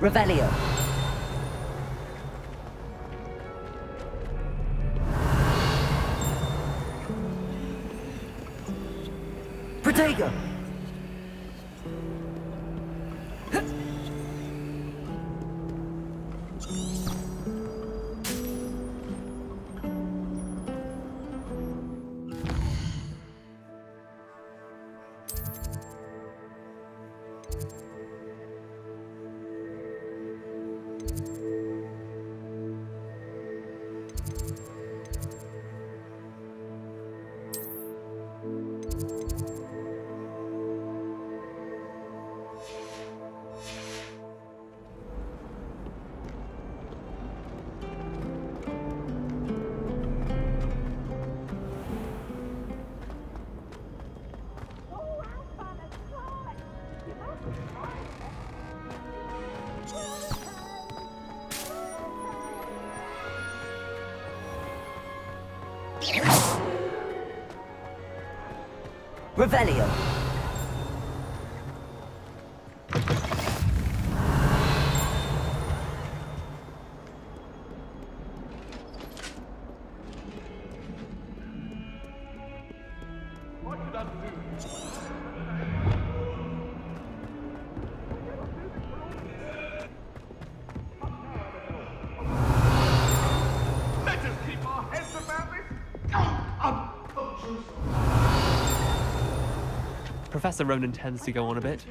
Revelio. Protego. Revelio. Professor Ronan tends to go on a bit.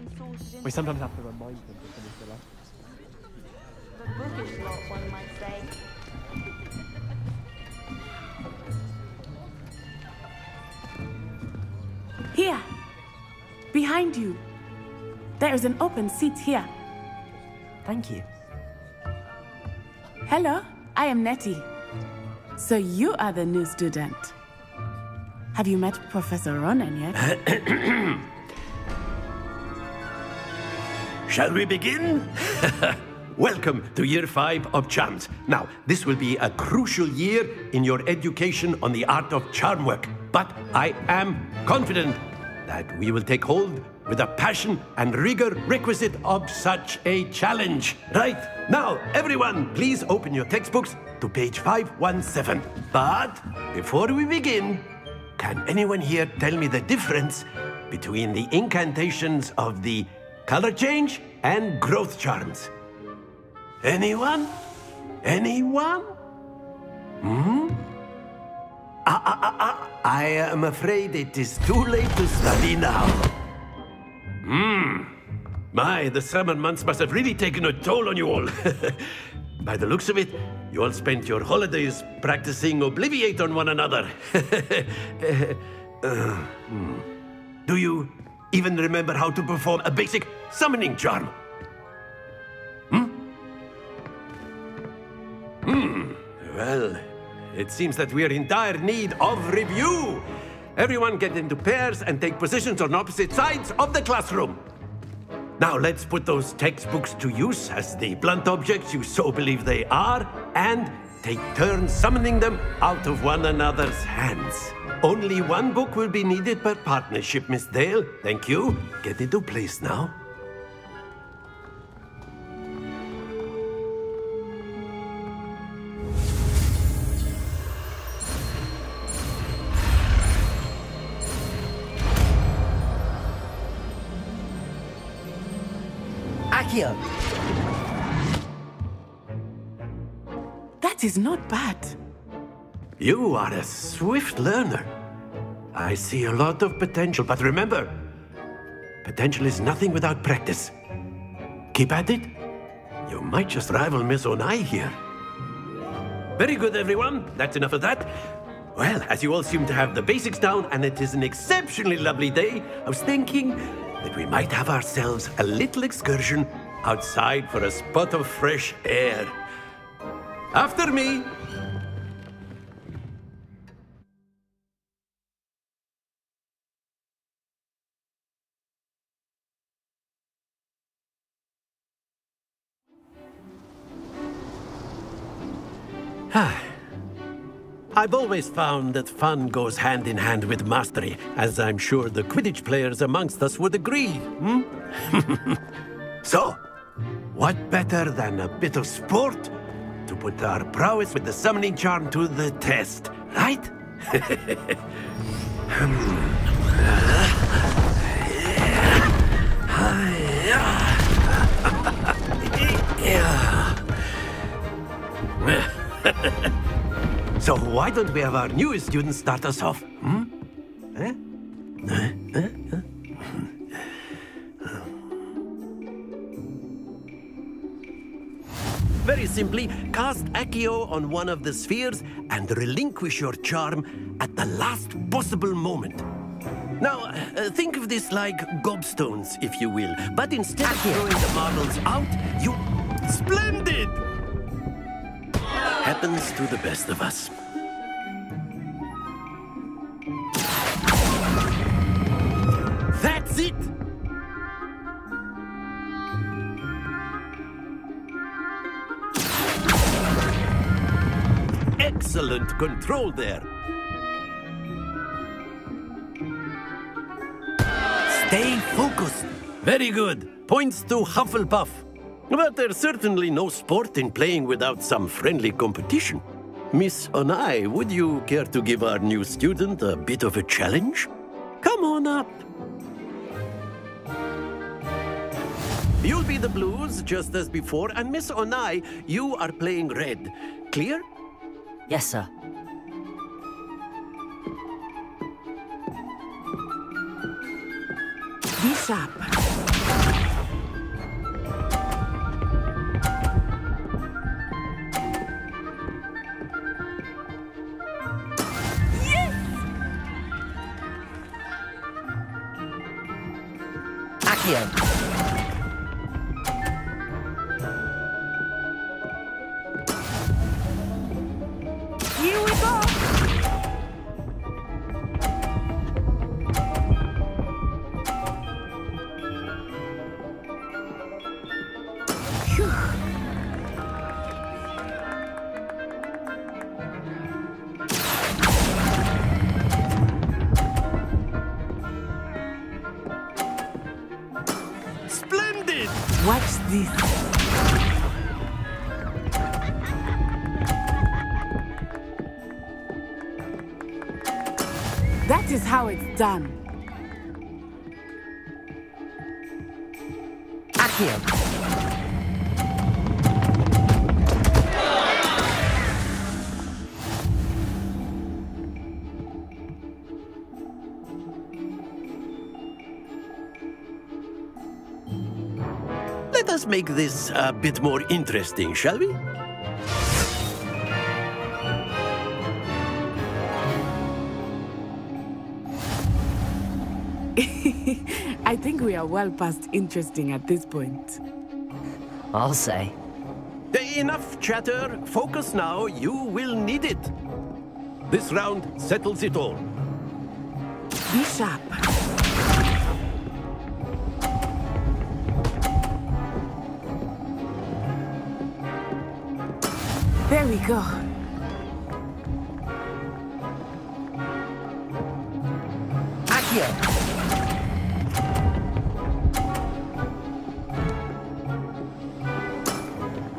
We sometimes have to remind him to finish the lesson. The bookish lot, one might say. Here! Behind you! There is an open seat here. Thank you. Hello, I am Nettie. So you are the new student. Have you met Professor Ronan yet? Shall we begin? Welcome to Year 5 of Charms. Now, this will be a crucial year in your education on the art of charm work. But I am confident that we will take hold with the passion and rigor requisite of such a challenge. Right, now, everyone, please open your textbooks to page 517. But before we begin, can anyone here tell me the difference between the incantations of the color change and growth charms? Anyone? Anyone? I am afraid it is too late to study now. My, the summer months must have really taken a toll on you all. By the looks of it, you all spent your holidays practicing Obliviate on one another. Do you even remember how to perform a basic summoning charm? Well, it seems that we are in dire need of review. Everyone get into pairs and take positions on opposite sides of the classroom. Now let's put those textbooks to use as the blunt objects you so believe they are, and take turns summoning them out of one another's hands. Only one book will be needed per partnership, Miss Dale. Thank you. Get into place now. Accio. That is not bad. You are a swift learner. I see a lot of potential, but remember, potential is nothing without practice. Keep at it. You might just rival Miss Onai here. Very good, everyone. That's enough of that. Well, as you all seem to have the basics down, and it is an exceptionally lovely day, I was thinking that we might have ourselves a little excursion outside for a spot of fresh air. After me. I've always found that fun goes hand in hand with mastery, as I'm sure the Quidditch players amongst us would agree. So, what better than a bit of sport to put our prowess with the summoning charm to the test, right? So why don't we have our newest student start us off? Very simply, cast Accio on one of the spheres and relinquish your charm at the last possible moment. Now, think of this like gobstones, if you will. But instead of throwing the marbles out, you... Splendid! Happens to the best of us. That's it! Excellent control there. Stay focused. Very good. Points to Hufflepuff. But there's certainly no sport in playing without some friendly competition. Miss Onai, would you care to give our new student a bit of a challenge? Come on up. You'll be the blues, just as before, and Miss Onai, you are playing red. Clear? Yes, sir. Be sharp. Accio. Here we go. Phew. Splendid! Watch this. That is how it's done. Accio. Let us make this a bit more interesting, shall we? I think we are well past interesting at this point. I'll say. Enough chatter. Focus now. You will need it. This round settles it all. Be sharp. There we go. Accio.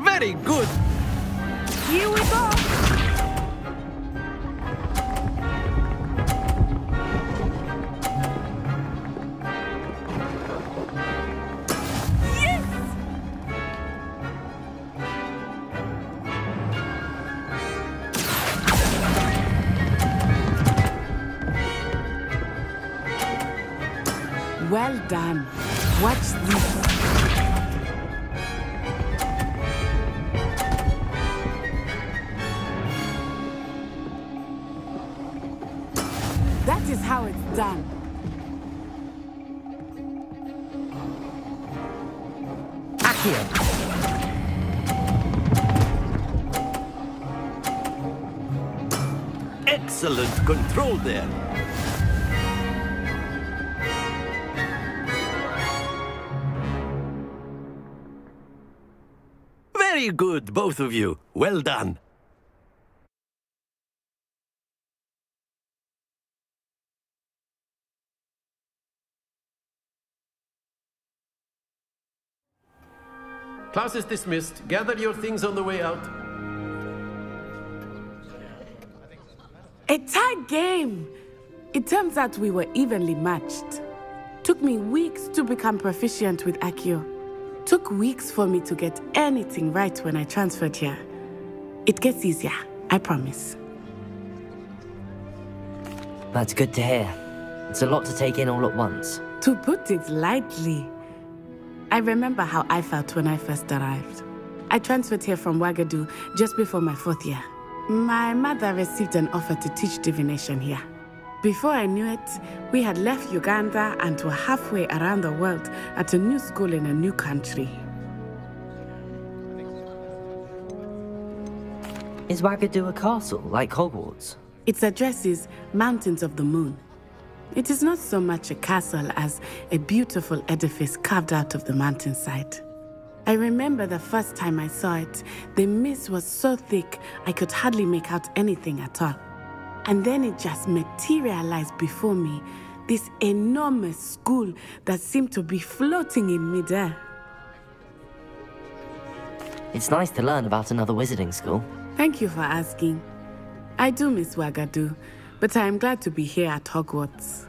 Very good. Here we go. Yes! Well done. Watch this. That is how it's done. Accio. Excellent control there. Very good, both of you. Well done. class is dismissed. Gather your things on the way out. A tie game! It turns out we were evenly matched. Took me weeks to become proficient with Accio. Took weeks for me to get anything right when I transferred here. It gets easier, I promise. That's good to hear. It's a lot to take in all at once. To put it lightly, I remember how I felt when I first arrived. I transferred here from Ouagadougou just before my 4th year. My mother received an offer to teach divination here. Before I knew it, we had left Uganda and were halfway around the world at a new school in a new country. Is Ouagadougou a castle, like Hogwarts? Its address is Mountains of the Moon. It is not so much a castle as a beautiful edifice carved out of the mountainside. I remember the first time I saw it, the mist was so thick I could hardly make out anything at all. And then it just materialized before me, this enormous school that seemed to be floating in midair. It's nice to learn about another wizarding school. Thank you for asking. I do miss Ouagadougou, but I am glad to be here at Hogwarts.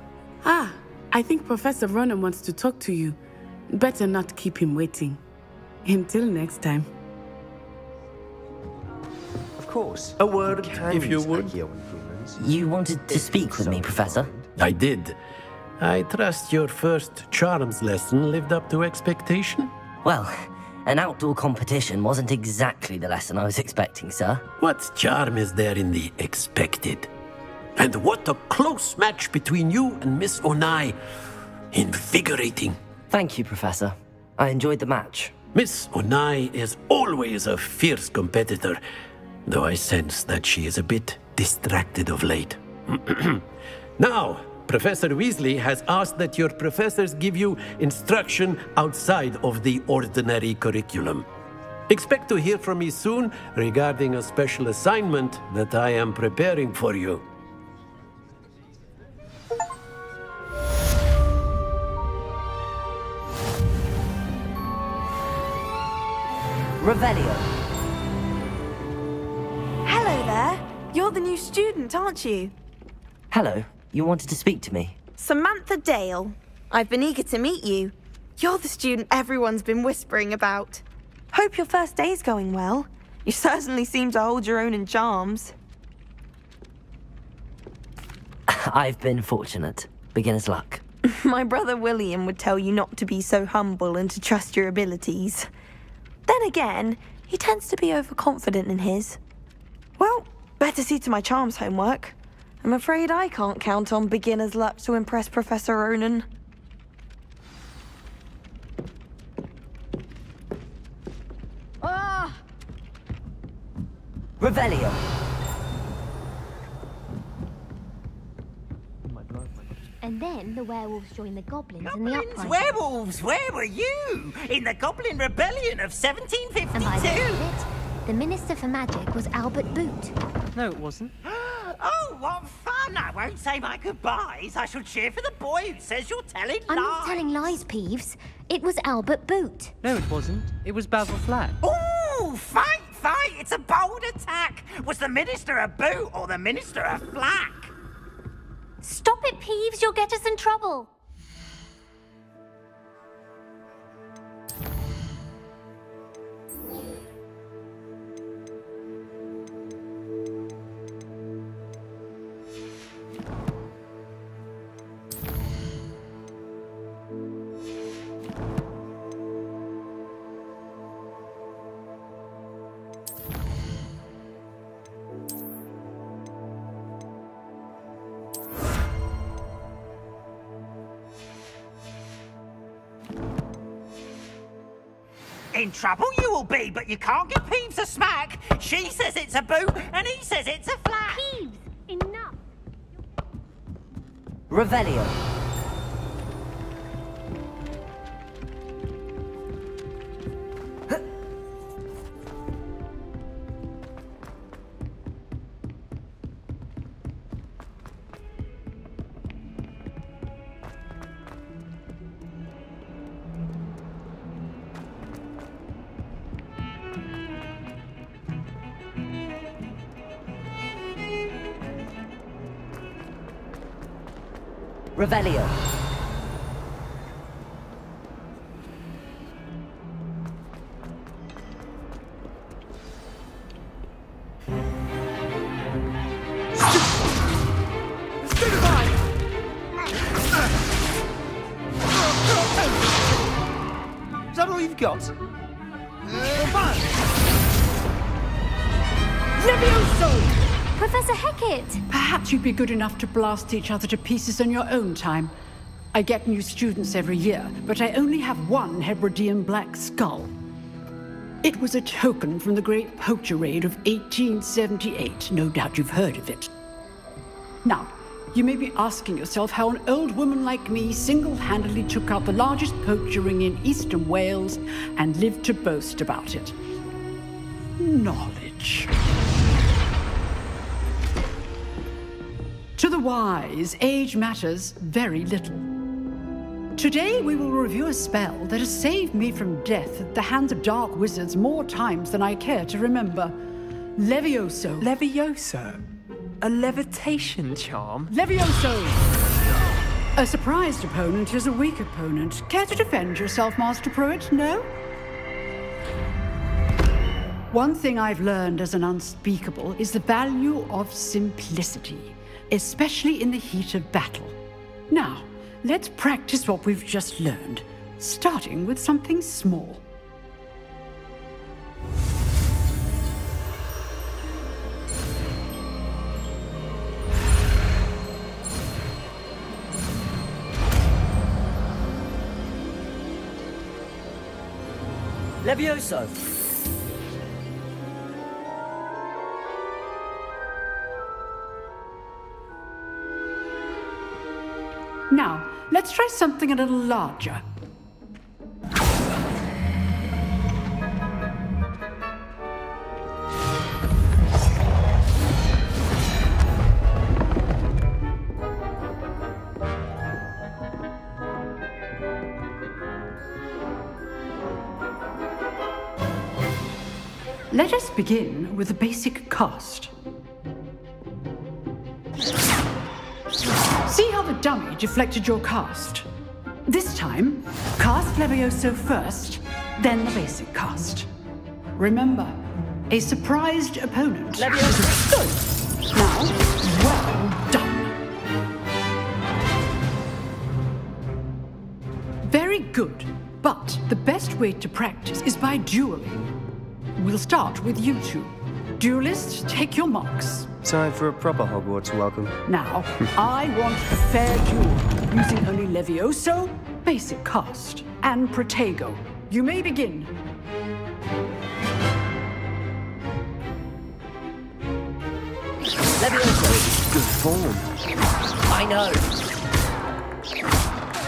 Ah, I think Professor Ronan wants to talk to you. Better not keep him waiting. Until next time. Of course. A word, if you would. You wanted to speak with me, Professor? I did. I trust your first charms lesson lived up to expectation? Well, an outdoor competition wasn't exactly the lesson I was expecting, sir. What charm is there in the expected? And what a close match between you and Miss Onai. Invigorating. Thank you, Professor. I enjoyed the match. Miss Onai is always a fierce competitor, though I sense that she is a bit distracted of late. Now, Professor Weasley has asked that your professors give you instruction outside of the ordinary curriculum. Expect to hear from me soon regarding a special assignment that I am preparing for you. Revelio. Hello there. You're the new student, aren't you? Hello. You wanted to speak to me? Samantha Dale. I've been eager to meet you. You're the student everyone's been whispering about. Hope your first day's going well. You certainly seem to hold your own in charms. I've been fortunate. Beginner's luck. My brother William would tell you not to be so humble and to trust your abilities. Then again, he tends to be overconfident in his. Well, better see to my charms homework. I'm afraid I can't count on beginner's luck to impress Professor Ronan. Ah! Revelio. And then the werewolves joined the goblins in the uprising. Werewolves, where were you? In the Goblin Rebellion of And by the end 1752? of it, the Minister for Magic was Albert Boot. No, it wasn't. Oh, what fun! I won't say my goodbyes. I shall cheer for the boy who says you're telling I'm lies. not telling lies, Peeves. It was Albert Boot. No, it wasn't. It was Basil Flack. Ooh, fight, fight! It's a bold attack. Was the Minister a boot or the Minister a flack? Stop it, Peeves. You'll get us in trouble. In trouble you will be, but you can't give Peeves a smack. She says it's a boot, and he says it's a flack. Peeves, enough. Revelio. Revelio. Is that all you've got? Levioso! Professor Hecat! Perhaps you'd be good enough to blast each other to pieces on your own time. I get new students every year, but I only have one Hebridean black skull. It was a token from the Great Poacher Raid of 1878. No doubt you've heard of it. Now, you may be asking yourself how an old woman like me single-handedly took out the largest poacher ring in eastern Wales and lived to boast about it. Knowledge. To the wise, age matters very little. Today we will review a spell that has saved me from death at the hands of dark wizards more times than I care to remember. Levioso. Levioso? A levitation charm? Levioso! A surprised opponent is a weak opponent. Care to defend yourself, Master Pruitt? No? One thing I've learned as an unspeakable is the value of simplicity, especially in the heat of battle. Now, let's practice what we've just learned, starting with something small. Levioso. Now, let's try something a little larger. Let us begin with the basic cast. See how the dummy deflected your cast? This time, cast Levioso first, then the basic cast. Remember, a surprised opponent. Levioso. Good. Now, well done. Very good, but the best way to practice is by dueling. We'll start with you two. Duelists, take your marks. Time for a proper Hogwarts welcome. Now, I want a fair duel, using only Levioso, basic cast, and Protego. You may begin. Levioso. Good form. I know.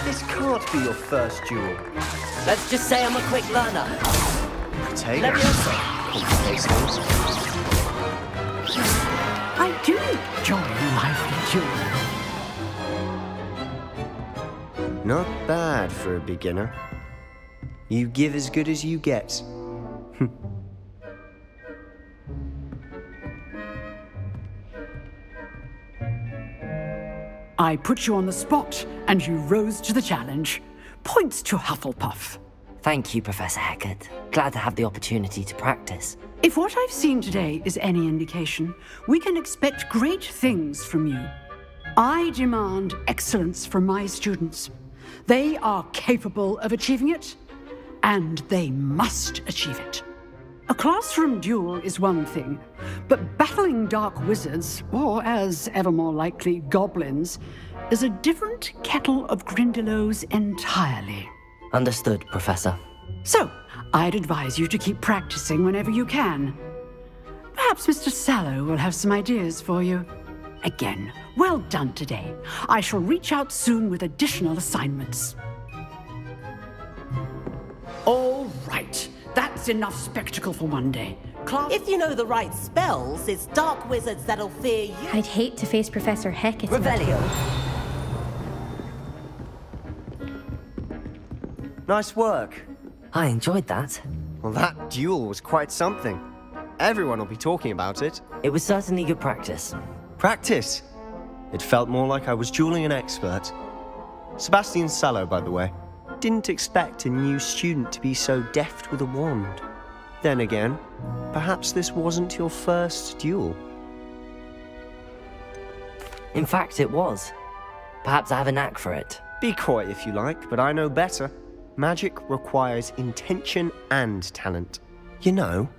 This can't be your first duel. Let's just say I'm a quick learner. Potato. Levioso. I do enjoy lively duel. Not bad for a beginner. You give as good as you get. I put you on the spot, and you rose to the challenge. Points to Hufflepuff. Thank you, Professor Hecat. Glad to have the opportunity to practice. If what I've seen today is any indication, we can expect great things from you. I demand excellence from my students. They are capable of achieving it, and they must achieve it. A classroom duel is one thing, but battling dark wizards, or as ever more likely, goblins, is a different kettle of Grindylows entirely. Understood, Professor. So, I'd advise you to keep practicing whenever you can. Perhaps Mr. Sallow will have some ideas for you. Again, well done today. I shall reach out soon with additional assignments. All right. That's enough spectacle for one day. Class... If you know the right spells, it's dark wizards that'll fear you. I'd hate to face Professor Hecat. Revelio. Nice work. I enjoyed that. Well, that duel was quite something. Everyone will be talking about it. It was certainly good practice. Practice? It felt more like I was dueling an expert. Sebastian Sallow, by the way. Didn't expect a new student to be so deft with a wand. Then again, perhaps this wasn't your first duel. In fact, it was. Perhaps I have a knack for it. Be coy if you like, but I know better. Magic requires intention and talent. You know,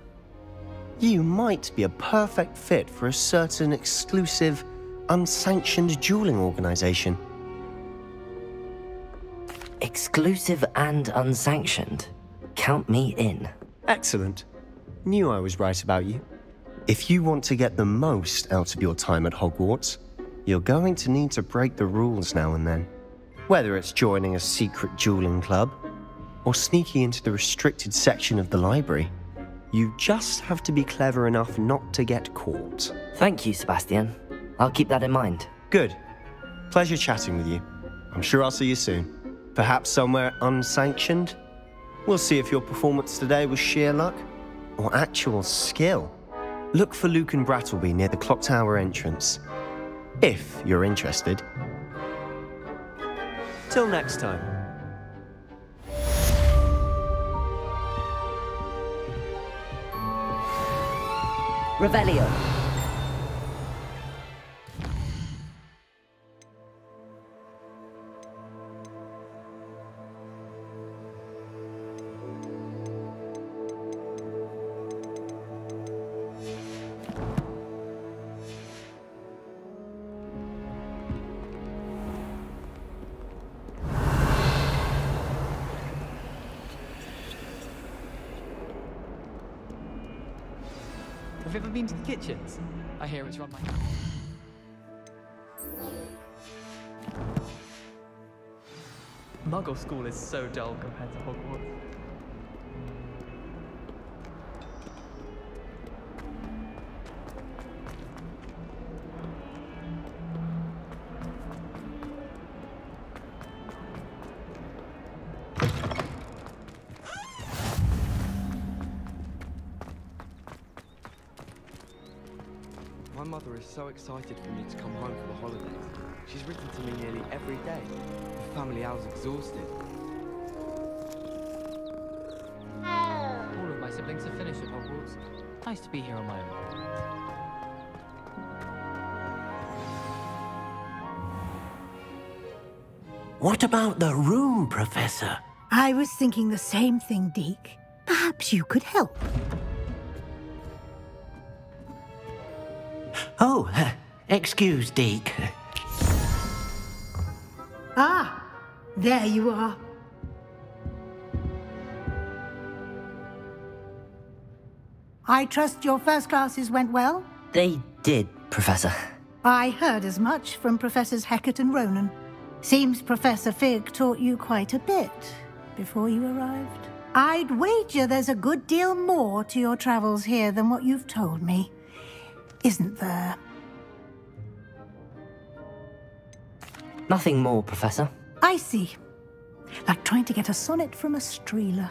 you might be a perfect fit for a certain exclusive, unsanctioned dueling organization. Exclusive and unsanctioned. Count me in. Excellent. Knew I was right about you. If you want to get the most out of your time at Hogwarts, you're going to need to break the rules now and then. Whether it's joining a secret dueling club, or sneaking into the restricted section of the library, you just have to be clever enough not to get caught. Thank you, Sebastian. I'll keep that in mind. Good. Pleasure chatting with you. I'm sure I'll see you soon. Perhaps somewhere unsanctioned? We'll see if your performance today was sheer luck or actual skill. Look for Luke and Brattleby near the clock tower entrance, if you're interested. Till next time. Revelio. Have you ever been to the kitchens? I hear it's run by... Muggle school is so dull compared to Hogwarts. My mother is so excited for me to come home for the holidays. She's written to me nearly every day. The family hour's exhausted. All of my siblings have finished at Hogwarts. Nice to be here on my own. What about the room, Professor? I was thinking the same thing, Deke. Perhaps you could help. Oh, excuse, Deke. Ah, there you are. I trust your first classes went well? They did, Professor. I heard as much from Professors Hecat and Ronan. Seems Professor Fig taught you quite a bit before you arrived. I'd wager there's a good deal more to your travels here than what you've told me. Isn't there? Nothing more, Professor. I see. Like trying to get a sonnet from a streeler.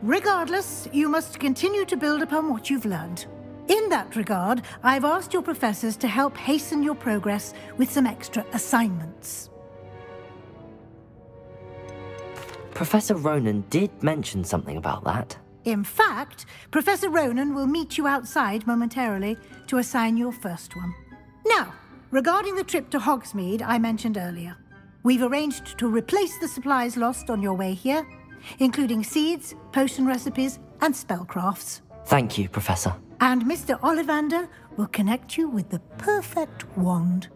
Regardless, you must continue to build upon what you've learned. In that regard, I've asked your professors to help hasten your progress with some extra assignments. Professor Ronan did mention something about that. In fact, Professor Ronan will meet you outside momentarily to assign your first one. Now, regarding the trip to Hogsmeade I mentioned earlier, we've arranged to replace the supplies lost on your way here, including seeds, potion recipes, and spellcrafts. Thank you, Professor. And Mr. Ollivander will connect you with the perfect wand.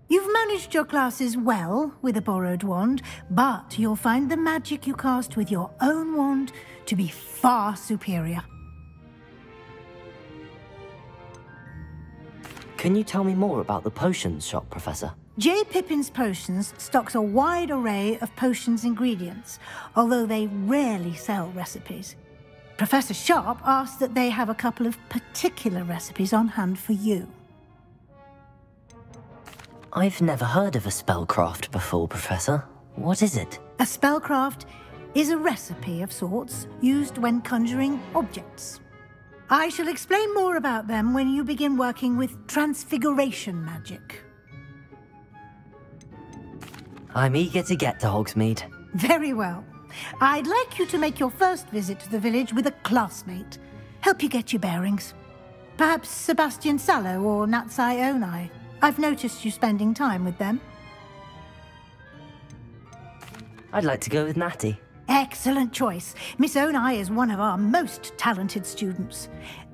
You've managed your classes well with a borrowed wand, but you'll find the magic you cast with your own wand to be far superior. Can you tell me more about the potions shop, Professor? J. Pippin's Potions stocks a wide array of potions ingredients, although they rarely sell recipes. Professor Sharp asked that they have a couple of particular recipes on hand for you. I've never heard of a spellcraft before, Professor. What is it? A spellcraft is a recipe of sorts used when conjuring objects. I shall explain more about them when you begin working with transfiguration magic. I'm eager to get to Hogsmeade. Very well. I'd like you to make your first visit to the village with a classmate. Help you get your bearings. Perhaps Sebastian Sallow or Natsai Onai. I've noticed you spending time with them. I'd like to go with Natty. Excellent choice. Miss Onai is one of our most talented students.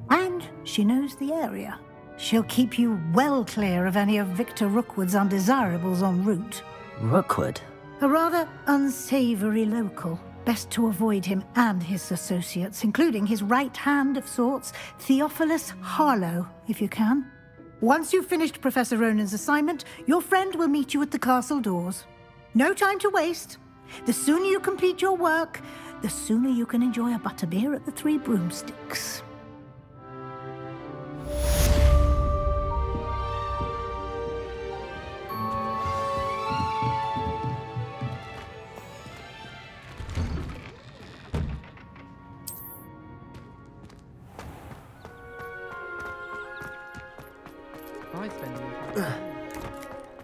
And she knows the area. She'll keep you well clear of any of Victor Rookwood's undesirables en route. Rookwood? A rather unsavoury local. Best to avoid him and his associates, including his right hand of sorts, Theophilus Harlow, if you can. Once you've finished Professor Ronan's assignment, your friend will meet you at the castle doors. No time to waste. The sooner you complete your work, the sooner you can enjoy a butterbeer at the Three Broomsticks.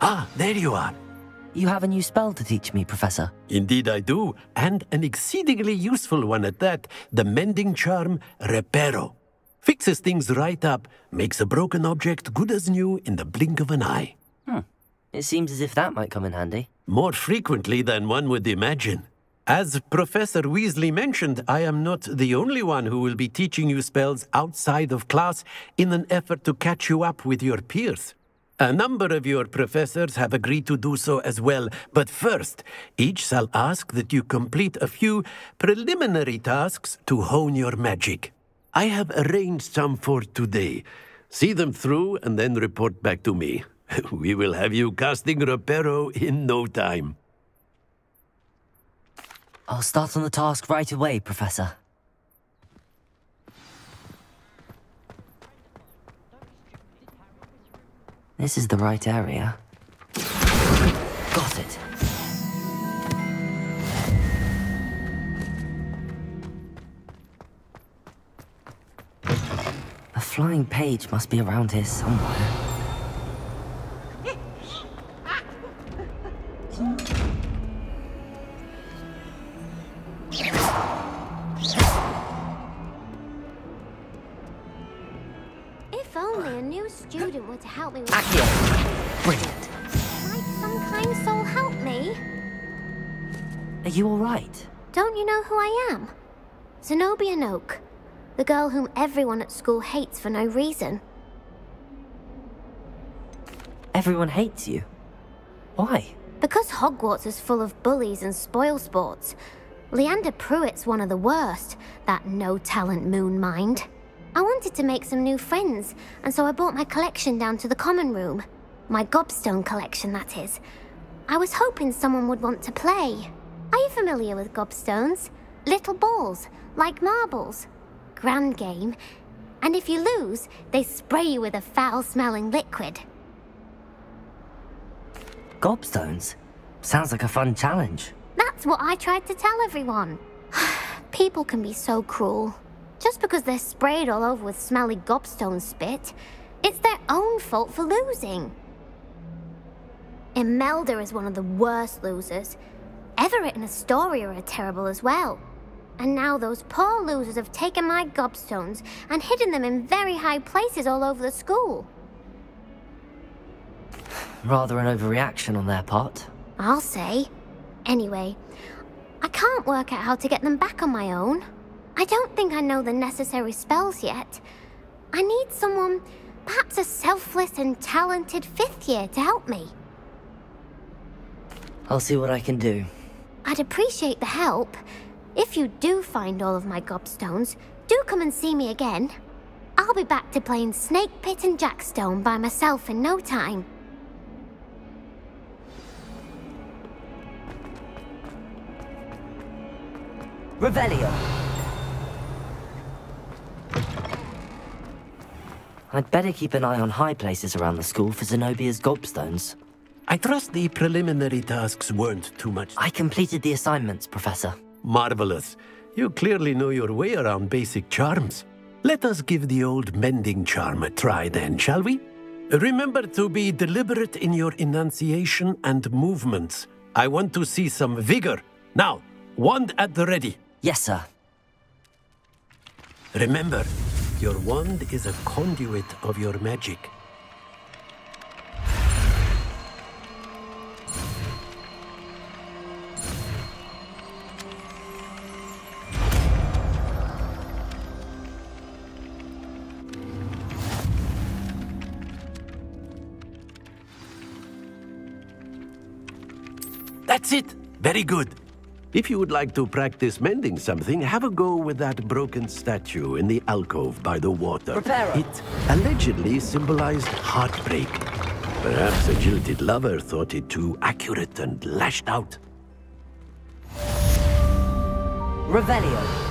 Ah, there you are. You have a new spell to teach me, Professor. Indeed I do, and an exceedingly useful one at that, the mending charm Reparo. Fixes things right up, makes a broken object good as new in the blink of an eye. It seems as if that might come in handy. More frequently than one would imagine. As Professor Weasley mentioned, I am not the only one who will be teaching you spells outside of class in an effort to catch you up with your peers. A number of your professors have agreed to do so as well, but first, each shall ask that you complete a few preliminary tasks to hone your magic. I have arranged some for today. See them through and then report back to me. We will have you casting Reparo in no time. I'll start on the task right away, Professor. This is the right area. Got it. A flying page must be around here somewhere. If only a new student were to help me with... Accio! Brilliant. Might some kind soul help me? Are you alright? Don't you know who I am? Zenobia Noak, the girl whom everyone at school hates for no reason. Everyone hates you. Why? Because Hogwarts is full of bullies and spoilsports. Leander Pruitt's one of the worst, that no-talent moon mind. I wanted to make some new friends, and so I brought my collection down to the common room. My gobstone collection, that is. I was hoping someone would want to play. Are you familiar with gobstones? Little balls, like marbles. Grand game. And if you lose, they spray you with a foul-smelling liquid. Gobstones? Sounds like a fun challenge. That's what I tried to tell everyone. People can be so cruel. Just because they're sprayed all over with smelly gobstone spit, it's their own fault for losing. Imelda is one of the worst losers. Everett and Astoria are terrible as well. And now those poor losers have taken my gobstones and hidden them in very high places all over the school. Rather an overreaction on their part. I'll say. Anyway, I can't work out how to get them back on my own. I don't think I know the necessary spells yet. I need someone, perhaps a selfless and talented fifth year to help me. I'll see what I can do. I'd appreciate the help. If you do find all of my gobstones, do come and see me again. I'll be back to playing Snake Pit and Jackstone by myself in no time. Revelio! I'd better keep an eye on high places around the school for Zenobia's gobstones. I trust the preliminary tasks weren't too much. I completed the assignments, Professor. Marvelous. You clearly know your way around basic charms. Let us give the old mending charm a try then, shall we? Remember to be deliberate in your enunciation and movements. I want to see some vigor. Now, wand at the ready. Yes, sir. Remember, your wand is a conduit of your magic. That's it! Very good. If you would like to practice mending something, have a go with that broken statue in the alcove by the water. Reparo. It allegedly symbolized heartbreak. Perhaps a jilted lover thought it too accurate and lashed out. Revelio.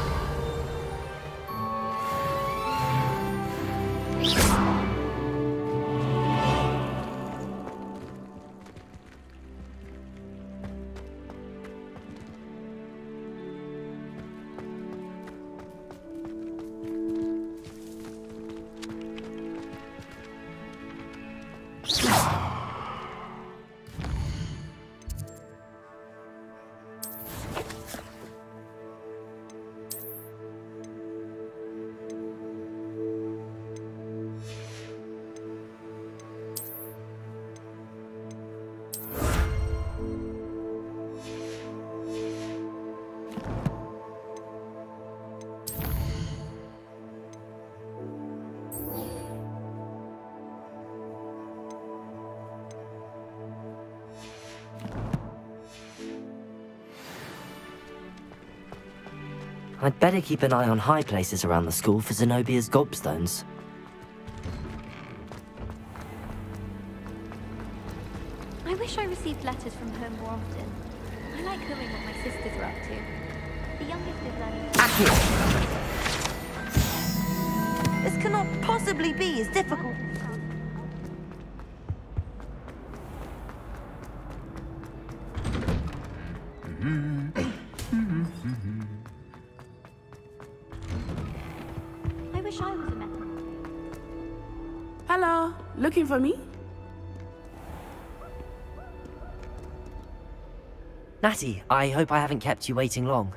I'd better keep an eye on high places around the school for Zenobia's gobstones. I wish I received letters from her more often. I like knowing what my sisters are up to. The youngest is learning... This cannot possibly be as difficult. I wish I was a method. Hello, looking for me? Natty, I hope I haven't kept you waiting long.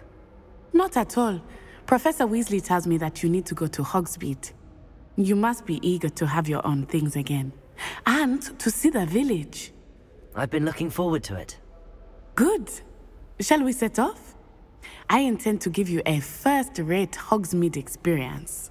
Not at all. Professor Weasley tells me that you need to go to Hogsmeade. You must be eager to have your own things again. And to see the village. I've been looking forward to it. Good. Shall we set off? I intend to give you a first-rate Hogsmeade experience.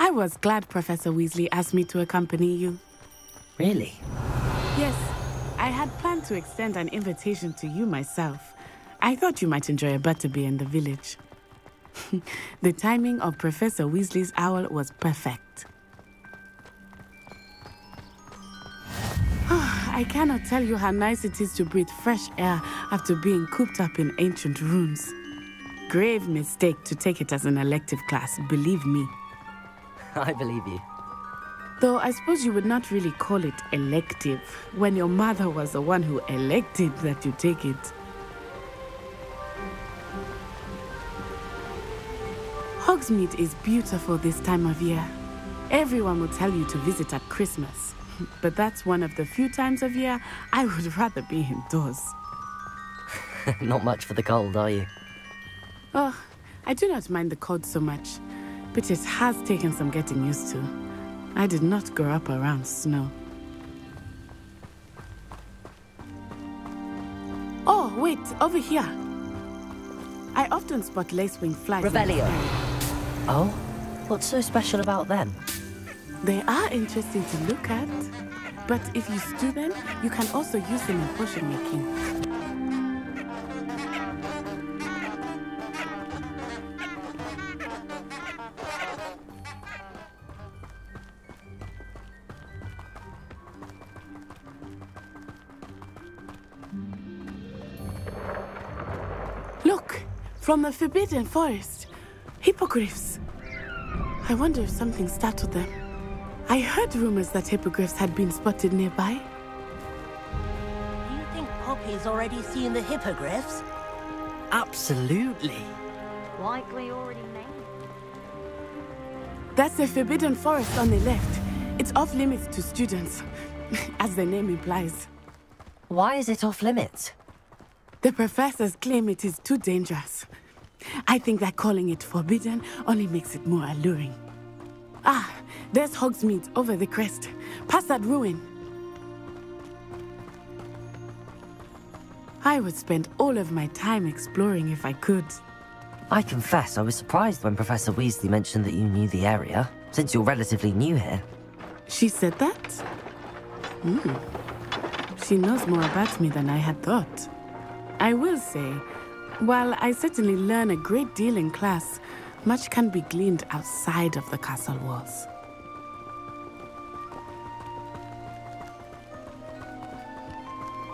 I was glad Professor Weasley asked me to accompany you. Really? Yes, I had planned to extend an invitation to you myself. I thought you might enjoy a butterbeer in the village. The timing of Professor Weasley's owl was perfect. I cannot tell you how nice it is to breathe fresh air after being cooped up in ancient ruins. Grave mistake to take it as an elective class, believe me. I believe you. Though I suppose you would not really call it elective when your mother was the one who elected that you take it. Hogsmeade is beautiful this time of year. Everyone will tell you to visit at Christmas, but that's one of the few times of year I would rather be indoors. Not much for the cold, are you? Oh, I do not mind the cold so much, but it has taken some getting used to. I did not grow up around snow. Oh, wait, over here. I often spot lacewing flies. Revelio. Oh? What's so special about them? They are interesting to look at, but if you stew them, you can also use them in potion making. Look, From the Forbidden Forest. Hippogriffs. I wonder if something startled them. I heard rumors that hippogriffs had been spotted nearby. Do you think Poppy's already seen the hippogriffs? Absolutely. Likely already named. That's the Forbidden Forest on the left. It's off limits to students, as the name implies. Why is it off limits? The professors claim it is too dangerous. I think that calling it forbidden only makes it more alluring. Ah, there's Hogsmeade over the crest, past that ruin. I would spend all of my time exploring if I could. I confess I was surprised when Professor Weasley mentioned that you knew the area, since you're relatively new here. She said that? She knows more about me than I had thought. I will say, while I certainly learn a great deal in class, much can be gleaned outside of the castle walls.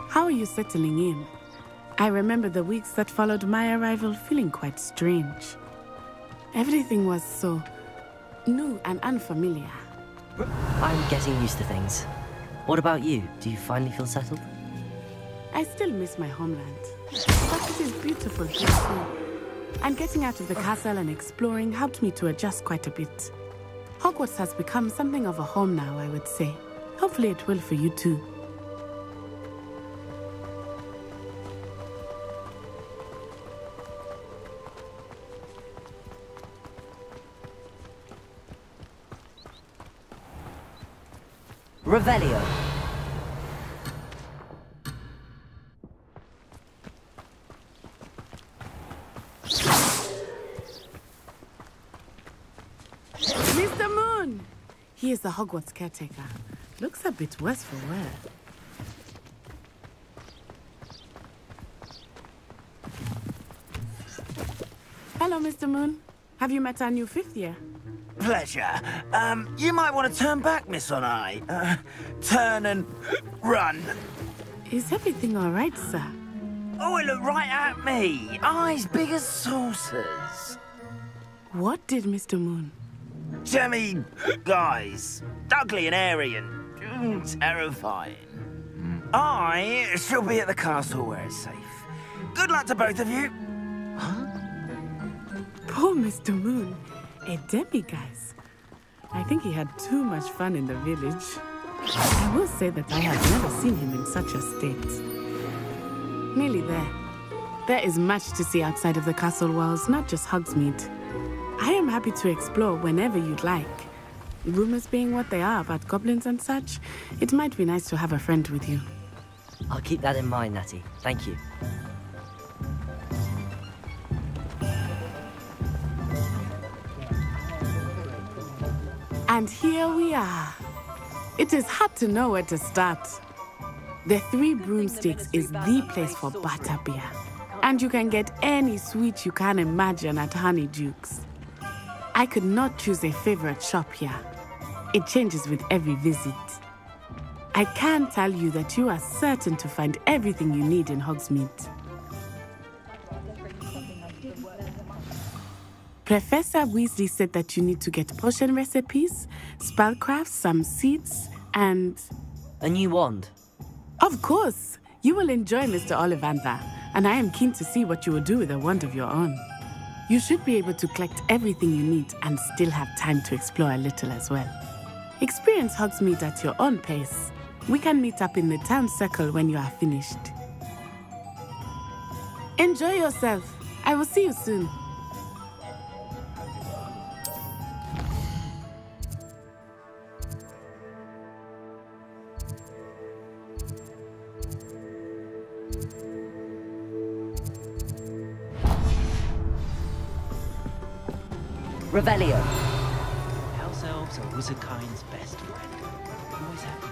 How are you settling in? I remember the weeks that followed my arrival feeling quite strange. Everything was so new and unfamiliar. I'm getting used to things. What about you? Do you finally feel settled? I still miss my homeland, but it is beautiful here too. And getting out of the castle and exploring helped me to adjust quite a bit. Hogwarts has become something of a home now, I would say. Hopefully it will for you too. Revelio. Mr. Moon! He is the Hogwarts caretaker. Looks a bit worse for wear. Hello, Mr. Moon. Have you met our new fifth year? Pleasure. You might want to turn back, Miss On-Eye. Turn and run. Is everything all right, sir? Oh, it looked right at me. Eyes big as saucers. What did Mr. Moon? Jemmy guys. Ugly and airy and terrifying. I shall be at the castle where it's safe. Good luck to both of you. Poor Mr. Moon. A demiguise. I think he had too much fun in the village. I will say that I have never seen him in such a state. Nearly there. There is much to see outside of the castle walls, not just Hogsmeade. I am happy to explore whenever you'd like. Rumors being what they are about goblins and such, it might be nice to have a friend with you. I'll keep that in mind, Natty. Thank you. And here we are. It is hard to know where to start. The Three Broomsticks is the place for butterbeer. And you can get any sweet you can imagine at Honeydukes. I could not choose a favorite shop here. It changes with every visit. I can tell you that you are certain to find everything you need in Hogsmeade. Professor Weasley said that you need to get potion recipes, spellcrafts, some seeds, and... a new wand. Of course! You will enjoy Mr. Ollivander, and I am keen to see what you will do with a wand of your own. You should be able to collect everything you need and still have time to explore a little as well. Experience Hogsmeade at your own pace. We can meet up in the town circle when you are finished. Enjoy yourself. I will see you soon. Revelio. House elves are wizardkind's best friend. Always have been.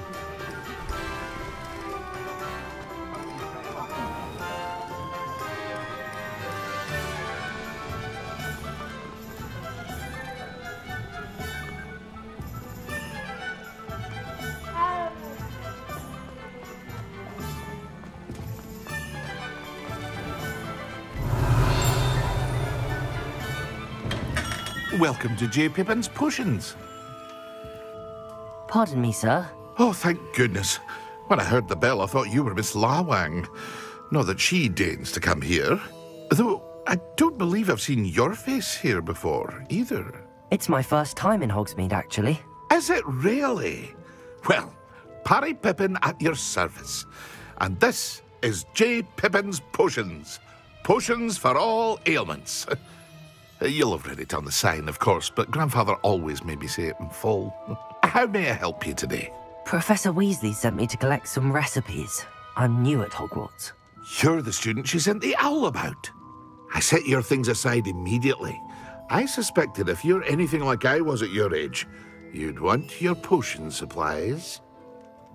Welcome to J. Pippin's Potions. Pardon me, sir. Oh, thank goodness. When I heard the bell, I thought you were Miss Lawang. Not that she deigns to come here. Though, I don't believe I've seen your face here before, either. It's my first time in Hogsmeade, actually. Is it really? Well, Parry Pippin at your service. And this is J. Pippin's Potions. Potions for all ailments. You'll have read it on the sign, of course, but Grandfather always made me say it in full. How may I help you today? Professor Weasley sent me to collect some recipes. I'm new at Hogwarts. You're the student she sent the owl about. I set your things aside immediately. I suspected if you're anything like I was at your age, you'd want your potion supplies.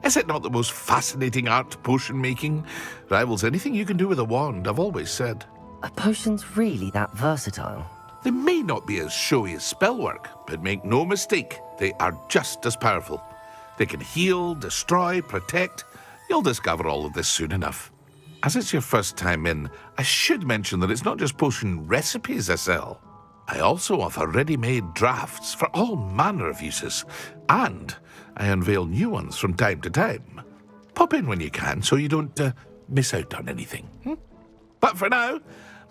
Is it not the most fascinating art, potion making? Rivals anything you can do with a wand, I've always said. Are potions really that versatile? They may not be as showy as spellwork, but make no mistake, they are just as powerful. They can heal, destroy, protect. You'll discover all of this soon enough. As it's your first time in, I should mention that it's not just potion recipes I sell. I also offer ready-made drafts for all manner of uses, and I unveil new ones from time to time. Pop in when you can so you don't miss out on anything. But for now,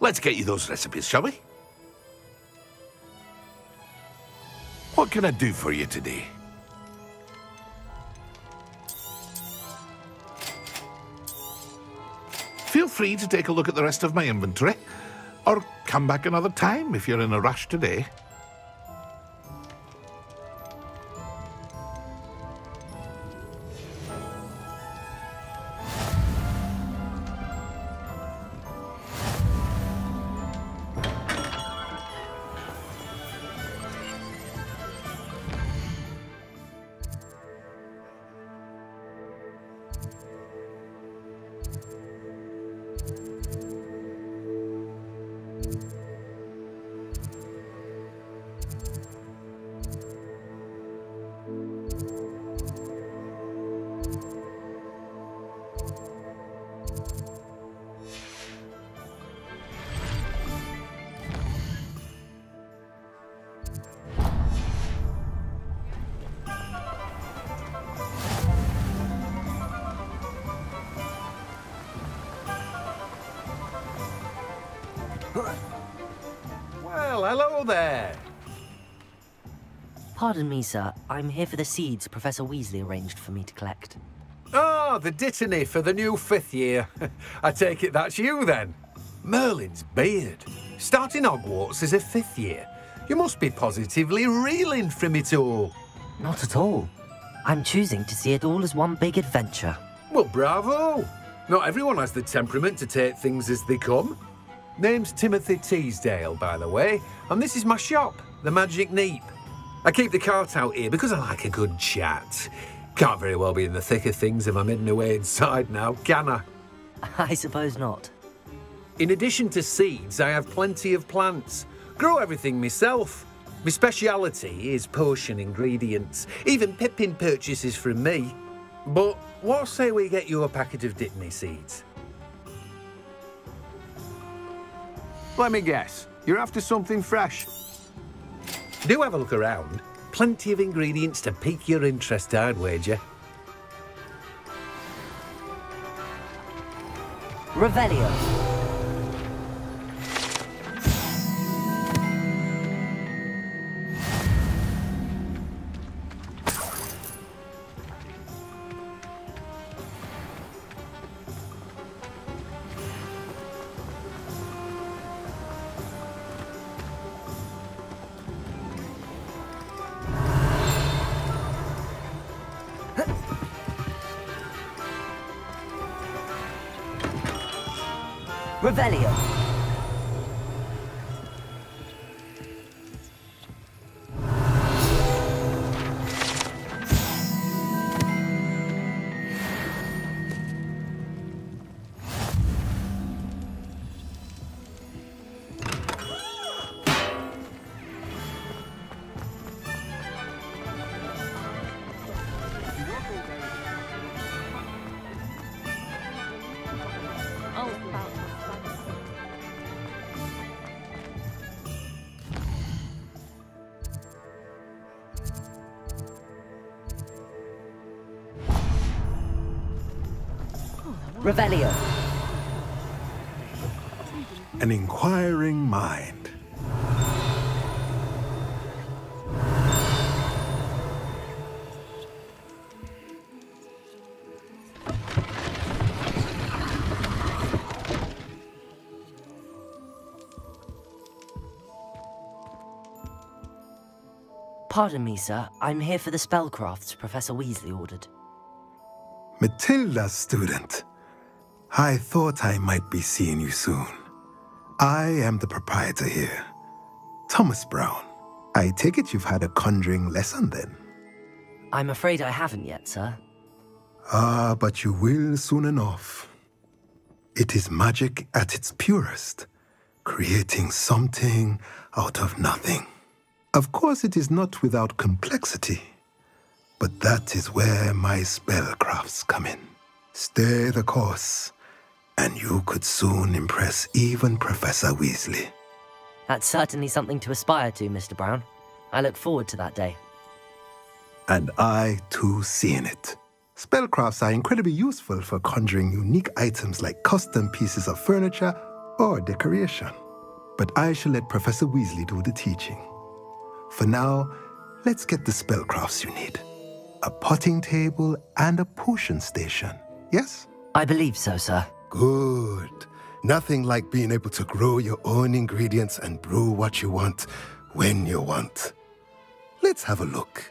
let's get you those recipes, shall we? What can I do for you today? Feel free to take a look at the rest of my inventory, or come back another time if you're in a rush today. Well, hello there. Pardon me, sir. I'm here for the seeds Professor Weasley arranged for me to collect. Oh, the dittany for the new 5th year. I take it that's you, then. Merlin's beard. Starting Hogwarts as a 5th year. You must be positively reeling from it all. Not at all. I'm choosing to see it all as one big adventure. Well, bravo. Not everyone has the temperament to take things as they come. Name's Timothy Teasdale, by the way, and this is my shop, the Magic Neep. I keep the cart out here because I like a good chat. Can't very well be in the thick of things if I'm hidden away inside now, can I? I suppose not. In addition to seeds, I have plenty of plants. Grow everything myself. My speciality is potion ingredients. Even Pippin purchases from me. But what say we get you a packet of Dittany seeds? Let me guess. You're after something fresh. Do have a look around. Plenty of ingredients to pique your interest, I'd wager. Revelio. Revelio. Revelio. An inquiring mind. Pardon me, sir. I'm here for the spellcrafts Professor Weasley ordered. Matilda's student. I thought I might be seeing you soon. I am the proprietor here, Thomas Brown. I take it you've had a conjuring lesson then? I'm afraid I haven't yet, sir. Ah, but you will soon enough. It is magic at its purest, creating something out of nothing. Of course, it is not without complexity, but that is where my spellcrafts come in. Stay the course, and you could soon impress even Professor Weasley. That's certainly something to aspire to, Mr. Brown. I look forward to that day. And I, too, seeing it. Spellcrafts are incredibly useful for conjuring unique items like custom pieces of furniture or decoration. But I shall let Professor Weasley do the teaching. For now, let's get the spellcrafts you need. A potting table and a potion station, yes? I believe so, sir. Good. Nothing like being able to grow your own ingredients and brew what you want, when you want. Let's have a look.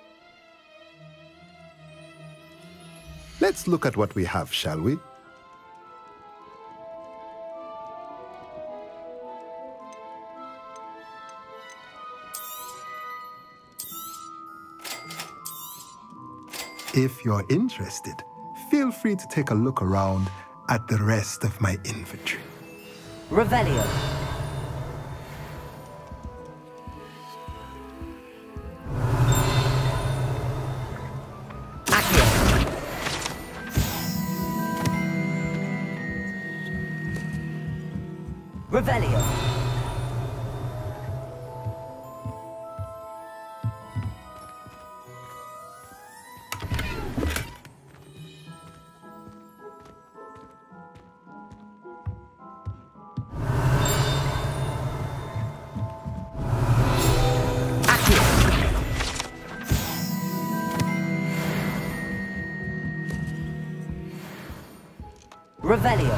Let's look at what we have, shall we? If you're interested, feel free to take a look around at the rest of my inventory. Revelio. Revelio. Revelio.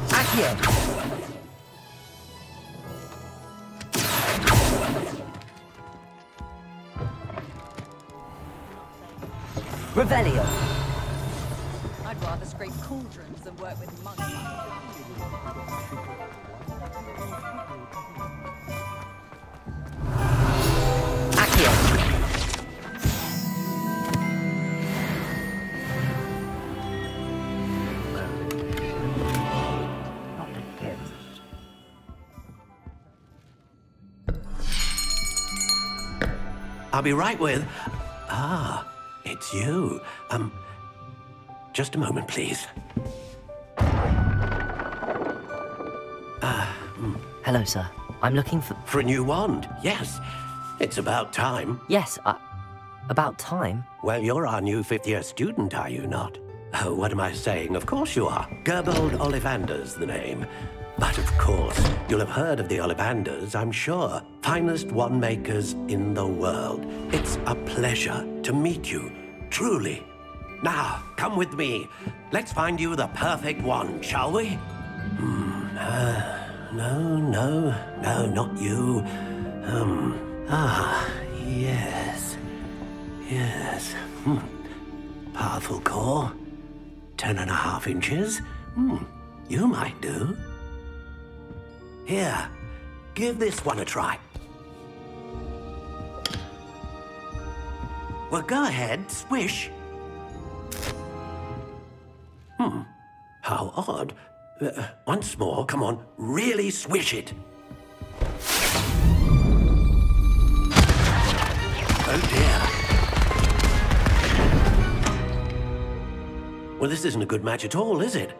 Accio. Revelio. I'd rather scrape cauldrons than work with monks. I'll be right with... Ah, it's you. Just a moment, please. Hello, sir. I'm looking for... For a new wand, yes. It's about time. Yes, about time? Well, you're our new fifth-year student, are you not? Oh, what am I saying? Of course you are. Gerbold Ollivander's the name. But of course, you'll have heard of the Ollivanders, I'm sure. Finest wand makers in the world. It's a pleasure to meet you, truly. Now, come with me. Let's find you the perfect wand, shall we? No, not you. Yes. Powerful core. 10.5 inches. You might do. Here, give this one a try. Well, go ahead, swish. How odd. Once more, come on, really swish it. Oh dear. Well, this isn't a good match at all, is it?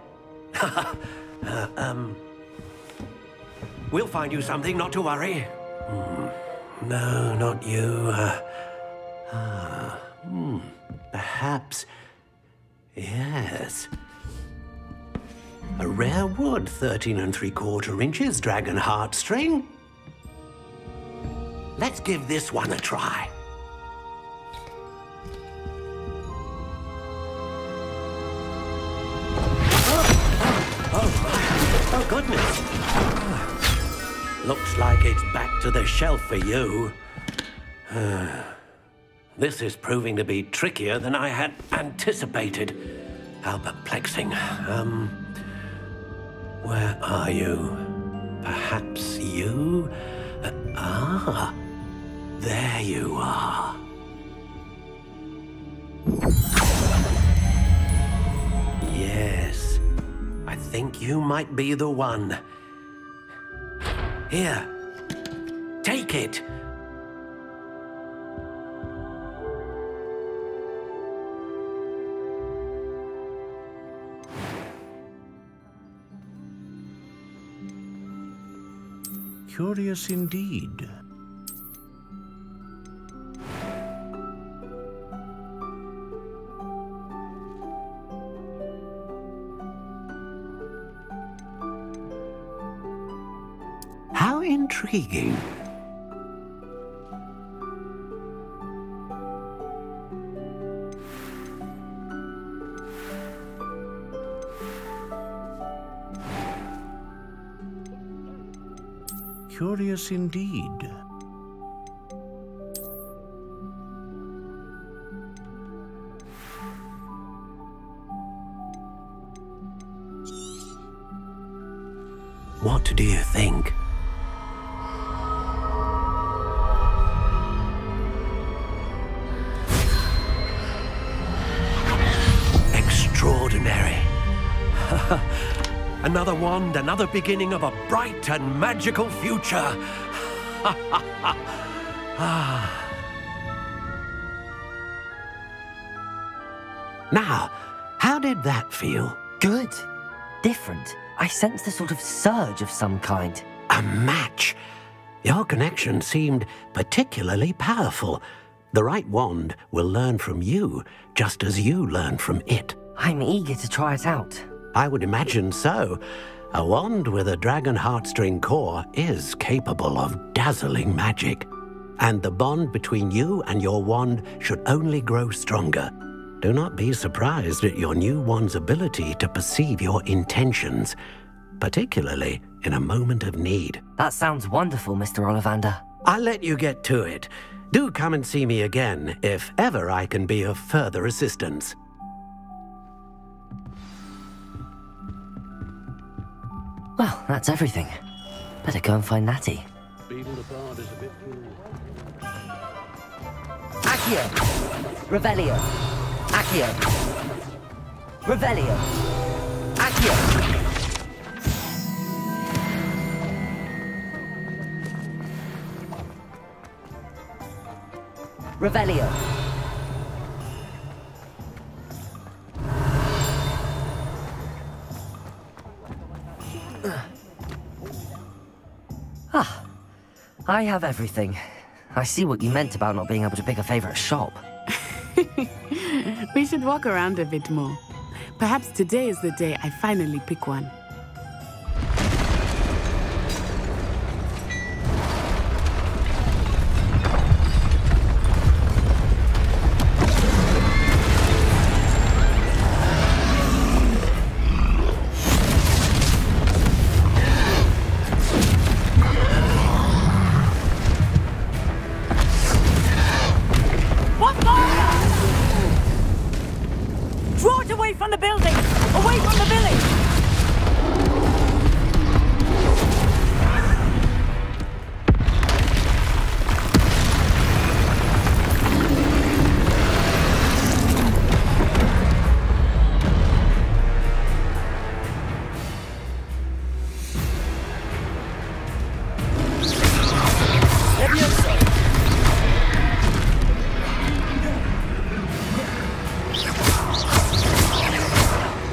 We'll find you something, not to worry. No, not you. Perhaps... Yes. A rare wood, 13 3/4 inches, dragon heartstring. Let's give this one a try. Oh, goodness. Looks like it's back to the shelf for you. This is proving to be trickier than I had anticipated. How perplexing. Where are you? Perhaps you? There you are. Yes, I think you might be the one. Here, take it. Curious indeed. How intriguing. Curious indeed. What do you think? Extraordinary. Another wand, another beginning of a bright and magical future. Now, how did that feel? Good. Different. I sensed a sort of surge of some kind. A match. Your connection seemed particularly powerful. The right wand will learn from you, just as you learn from it. I'm eager to try it out. I would imagine so. A wand with a dragon heartstring core is capable of dazzling magic. And the bond between you and your wand should only grow stronger. Do not be surprised at your new wand's ability to perceive your intentions, particularly in a moment of need. That sounds wonderful, Mr. Ollivander. I'll let you get to it. Do come and see me again if ever I can be of further assistance. Well, that's everything. Better go and find Natty. Accio! Revelio! Accio! Revelio! Accio! Revelio! I have everything. I see what you meant about not being able to pick a favorite shop. We should walk around a bit more. Perhaps today is the day I finally pick one.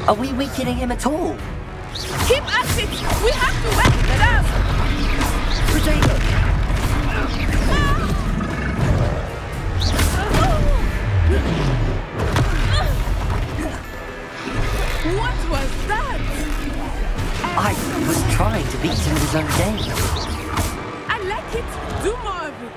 Are we weakening him at all? Keep at it! We have to weapon it out! Potato! What was that? I was trying to beat him with his own game. I like it. Do more of it.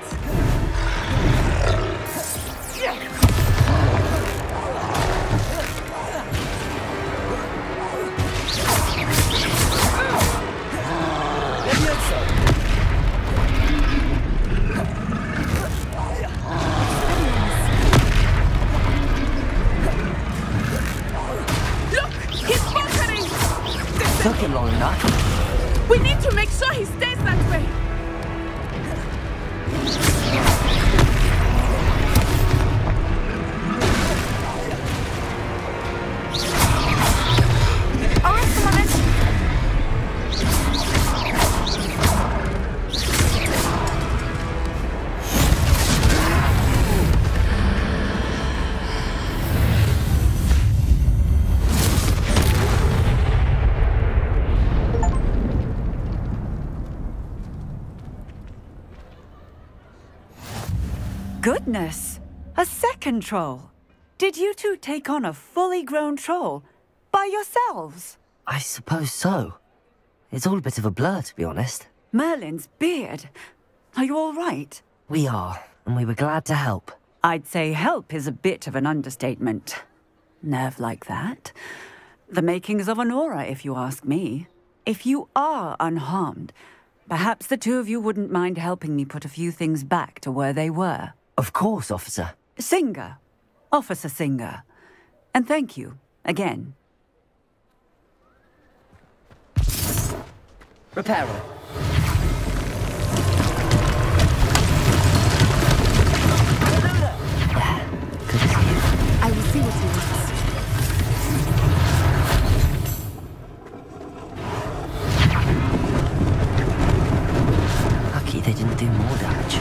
Took him long enough. We need to make sure he stays that way. All right, come on then. Goodness! A second troll! Did you two take on a fully grown troll? By yourselves? I suppose so. It's all a bit of a blur, to be honest. Merlin's beard. Are you all right? We are, and we were glad to help. I'd say help is a bit of an understatement. Nerve like that. The makings of an aura, if you ask me. If you are unharmed, perhaps the two of you wouldn't mind helping me put a few things back to where they were. Of course, officer. Singer. Officer Singer. And thank you, again. Repairer. I will see what he wants. Lucky they didn't do more damage.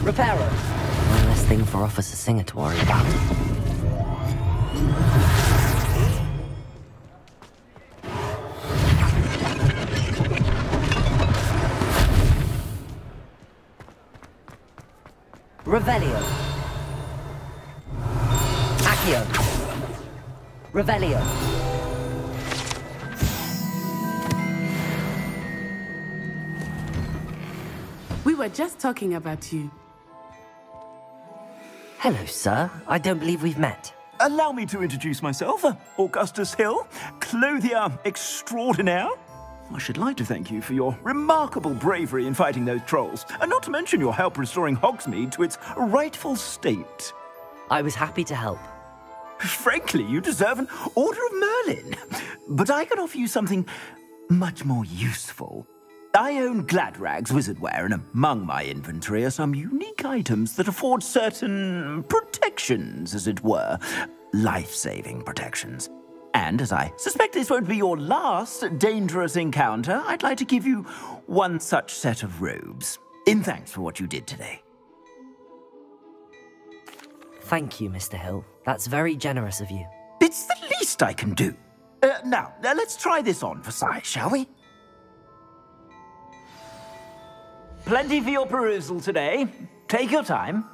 Repairer. One less thing for Officer Singer to worry about. Revelio. Accio. Revelio. We were just talking about you. Hello, sir. I don't believe we've met. Allow me to introduce myself, Augustus Hill, clothier extraordinaire. I should like to thank you for your remarkable bravery in fighting those trolls, and not to mention your help restoring Hogsmeade to its rightful state. I was happy to help. Frankly, you deserve an Order of Merlin. But I can offer you something much more useful. I own Gladrag's wizardware, and among my inventory are some unique items that afford certain protections, as it were. Life-saving protections. And as I suspect this won't be your last dangerous encounter, I'd like to give you one such set of robes, in thanks for what you did today. Thank you, Mr. Hill. That's very generous of you. It's the least I can do. Now, let's try this on for size, shall we? Plenty for your perusal today. Take your time.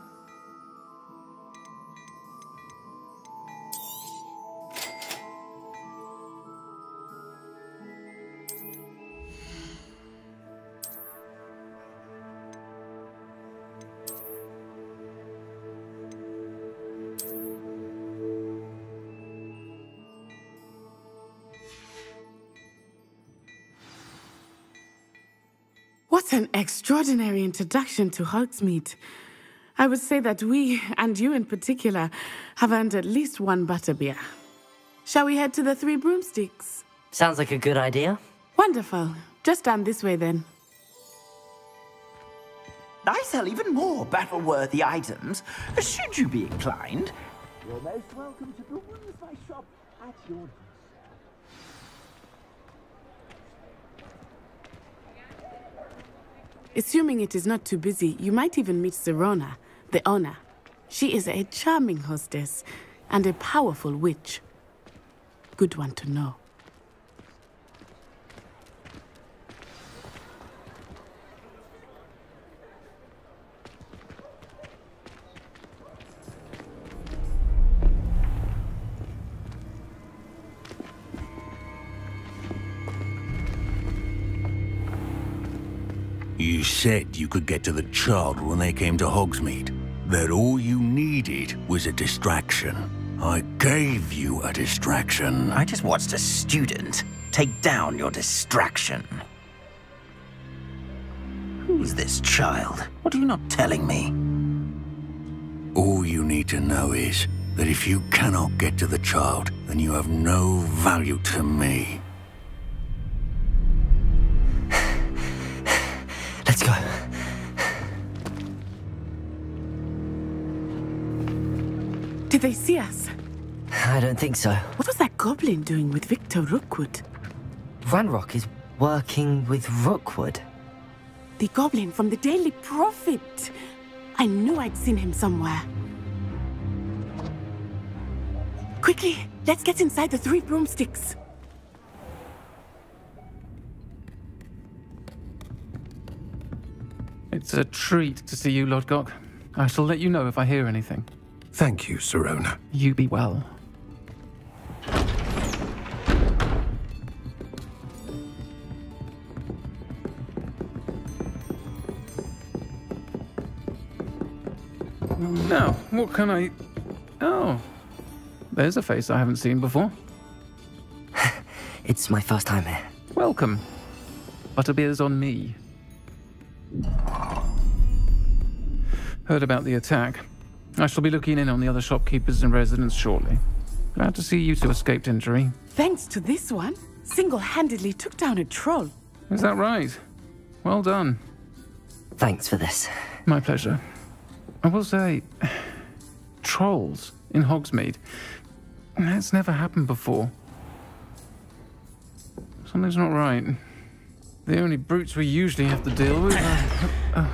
What an extraordinary introduction to Hogsmeade. I would say that we, and you in particular, have earned at least one butterbeer. Shall we head to the Three Broomsticks? Sounds like a good idea. Wonderful. Just down this way then. I sell even more battle-worthy items. Should you be inclined, you're most welcome to peruse my shop at your... Assuming it is not too busy, you might even meet Serona, the owner. She is a charming hostess and a powerful witch. Good one to know. You said you could get to the child when they came to Hogsmeade. That all you needed was a distraction. I gave you a distraction. I just watched a student take down your distraction. Who's this child? What are you not telling me? All you need to know is that if you cannot get to the child, then you have no value to me. Let's go. Did they see us? I don't think so. What was that goblin doing with Victor Rookwood? Ranrock is working with Rookwood. The goblin from the Daily Prophet. I knew I'd seen him somewhere. Quickly, let's get inside the 3 broomsticks. It's a treat to see you, Lodgok. I shall let you know if I hear anything. Thank you, Sirona. You be well. Now, what can I... Oh, there's a face I haven't seen before. It's my first time here. Welcome. Butterbeer's on me. Heard about the attack. I shall be looking in on the other shopkeepers and residents shortly. Glad to see you two escaped injury. Thanks to this one, single-handedly took down a troll. Is that right? Well done. Thanks for this. My pleasure. I will say, trolls in Hogsmeade. That's never happened before. Something's not right. The only brutes we usually have to deal with are...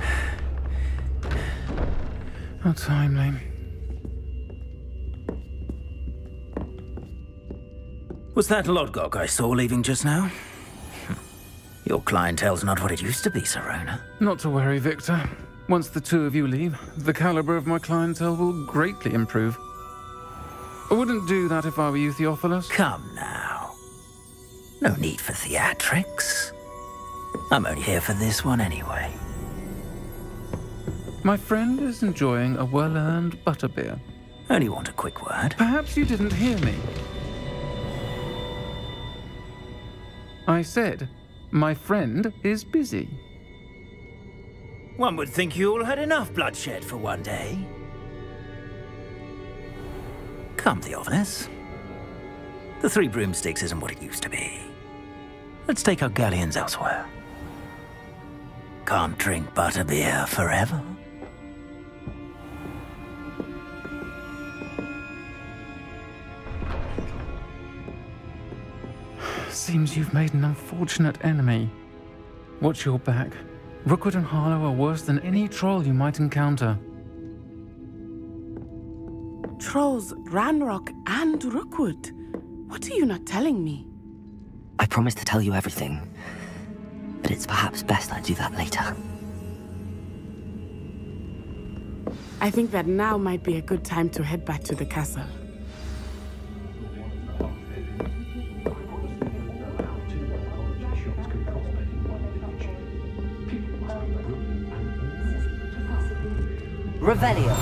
How timely. Was that Lodgok I saw leaving just now? Your clientele's not what it used to be, Sirona. Not to worry, Victor. Once the two of you leave, the caliber of my clientele will greatly improve. I wouldn't do that if I were you, Theophilus. Come now. No need for theatrics. I'm only here for this one anyway. My friend is enjoying a well-earned butterbeer. Only want a quick word. Perhaps you didn't hear me. I said, my friend is busy. One would think you all had enough bloodshed for one day. Come, Theophilus. The 3 broomsticks isn't what it used to be. Let's take our galleons elsewhere. Can't drink butterbeer forever. Seems you've made an unfortunate enemy. Watch your back. Rookwood and Harlow are worse than any troll you might encounter. Trolls, Ranrock, and Rookwood. What are you not telling me? I promised to tell you everything, but it's perhaps best I do that later. I think that now might be a good time to head back to the castle. Revelio.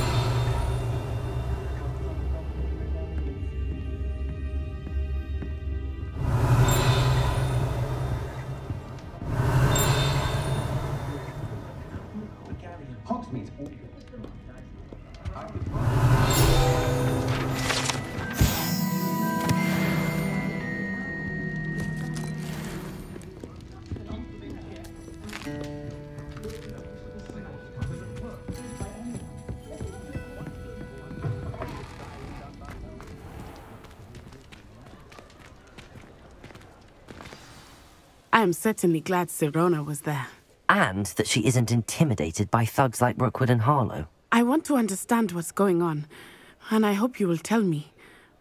I am certainly glad Sirona was there. And that she isn't intimidated by thugs like Rookwood and Harlow. I want to understand what's going on, and I hope you will tell me.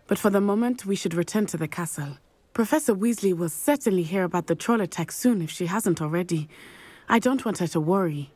But for the moment, we should return to the castle. Professor Weasley will certainly hear about the troll attack soon if she hasn't already. I don't want her to worry.